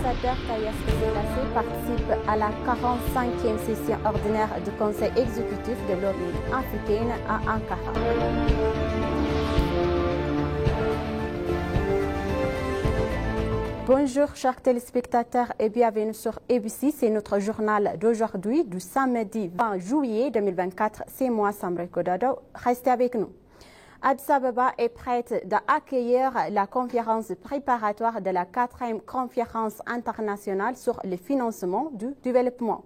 l'ambassadeur Taïas Selassie participe à la 45e session ordinaire du Conseil exécutif de l'Union africaine à Ankara. Bonjour chers téléspectateurs et bienvenue sur ABC. C'est notre journal d'aujourd'hui du samedi 20 juillet 2024. C'est moi Samre Kodado. Restez avec nous. Addis Abeba est prête d'accueillir la conférence préparatoire de la 4e conférence internationale sur le financement du développement.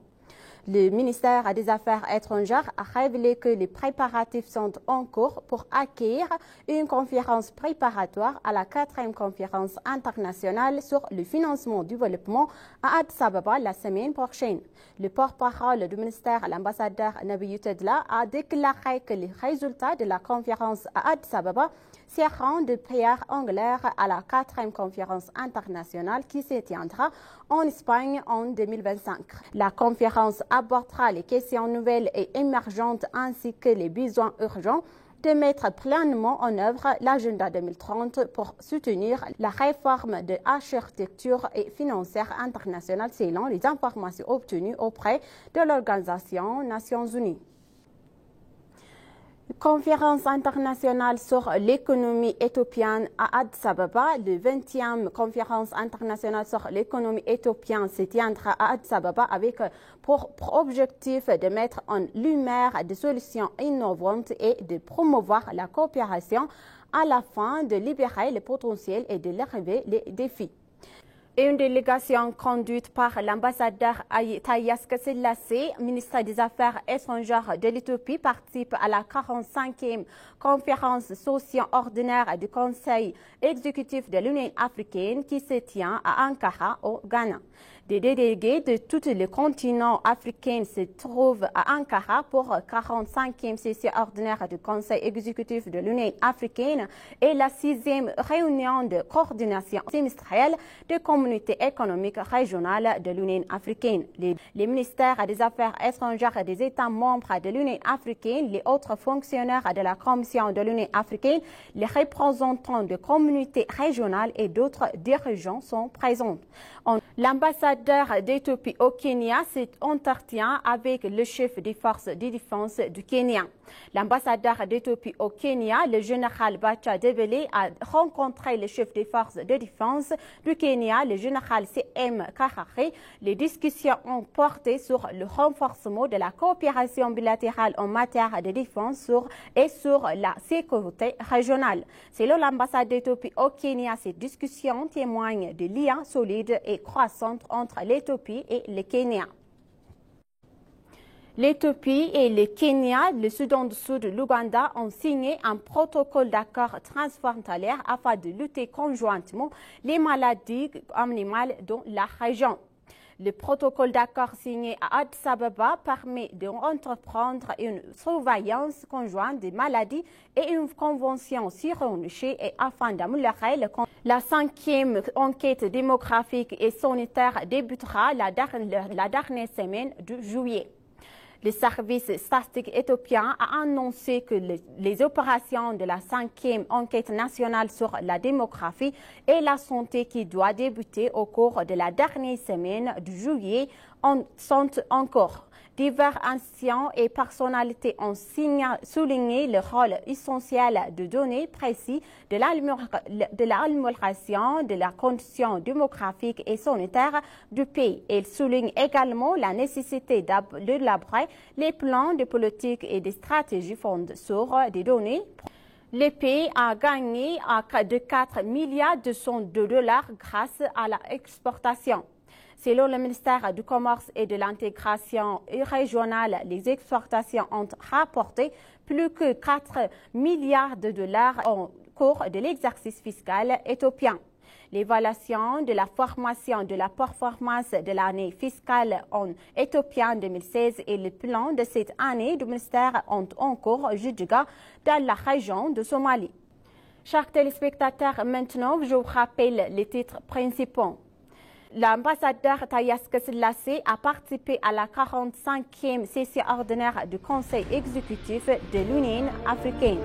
Le ministère des Affaires étrangères a révélé que les préparatifs sont en cours pour accueillir une conférence préparatoire à la 4e conférence internationale sur le financement du développement à Addis Abeba la semaine prochaine. Le porte-parole du ministère, l'ambassadeur Nabiou Tedla, a déclaré que les résultats de la conférence à Addis Abeba seront de pierre angulaire à la 4e conférence internationale qui se tiendra en Espagne en 2025. La conférence abordera les questions nouvelles et émergentes ainsi que les besoins urgents de mettre pleinement en œuvre l'agenda 2030 pour soutenir la réforme de l'architecture et financière internationale selon les informations obtenues auprès de l'Organisation des Nations Unies. Conférence internationale sur l'économie éthiopienne à Addis Abeba. Le 20e conférence internationale sur l'économie éthiopienne se tiendra à Addis Abeba avec pour objectif de mettre en lumière des solutions innovantes et de promouvoir la coopération à la fin de libérer le potentiel et de relever les défis. Une délégation conduite par l'ambassadeur Taïas Selassie, ministre des Affaires étrangères de l'Éthiopie, participe à la 45e conférence session ordinaire du Conseil exécutif de l'Union africaine qui se tient à Ankara, au Ghana. Des délégués de tous les continents africains se trouvent à Ankara pour la 45e session ordinaire du Conseil exécutif de l'Union africaine et la 6e réunion de coordination semestrielle des communautés économiques régionales de l'Union africaine. Les ministères des Affaires étrangères des États membres de l'Union africaine, les autres fonctionnaires de la Commission de l'Union africaine, les représentants de communautés régionales et d'autres dirigeants sont présents. L'ambassadeur d'Éthiopie au Kenya s'est entretenu avec le chef des forces de défense du Kenya. L'ambassadeur d'Éthiopie au Kenya, le général Bacha Debele, a rencontré le chef des forces de défense du Kenya, le général C.M. Kahare. Les discussions ont porté sur le renforcement de la coopération bilatérale en matière de défense et sur la sécurité régionale. Selon l'ambassade d'Éthiopie au Kenya, ces discussions témoignent de liens solides et croissants entre l'Éthiopie et le Kenya. L'Éthiopie et le Kenya, le Soudan du Sud et l'Ouganda ont signé un protocole d'accord transfrontalier afin de lutter conjointement les maladies animales dans la région. Le protocole d'accord signé à Addis Abeba permet d'entreprendre une surveillance conjointe des maladies et une convention sur un marché et afin d'améliorer la 5e enquête démographique et sanitaire débutera la dernière semaine de juillet. Le service statistique éthiopien a annoncé que les opérations de la 5e enquête nationale sur la démographie et la santé qui doit débuter au cours de la dernière semaine de juillet sont en cours. Divers anciens et personnalités ont souligné le rôle essentiel de données précises de l'amélioration de la condition démographique et sanitaire du pays. Ils soulignent également la nécessité d'élaborer les plans de politique et de stratégies fondées sur des données. Le pays a gagné de 4 milliards de dollars grâce à l'exportation. Selon le ministère du Commerce et de l'Intégration régionale, les exportations ont rapporté plus que 4 milliards de dollars au cours de l'exercice fiscal éthiopien. L'évaluation de la formation de la performance de l'année fiscale en éthiopien 2016 et le plan de cette année du ministère ont en cours Judga dans la région de Somalie. Chers téléspectateurs, maintenant je vous rappelle les titres principaux. L'ambassadeur Taïas Selassie a participé à la 45e session ordinaire du Conseil exécutif de l'Union africaine.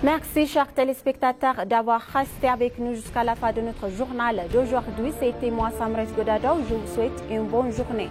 Merci, chers téléspectateurs, d'avoir resté avec nous jusqu'à la fin de notre journal d'aujourd'hui. C'était moi, Samres Godado. Je vous souhaite une bonne journée.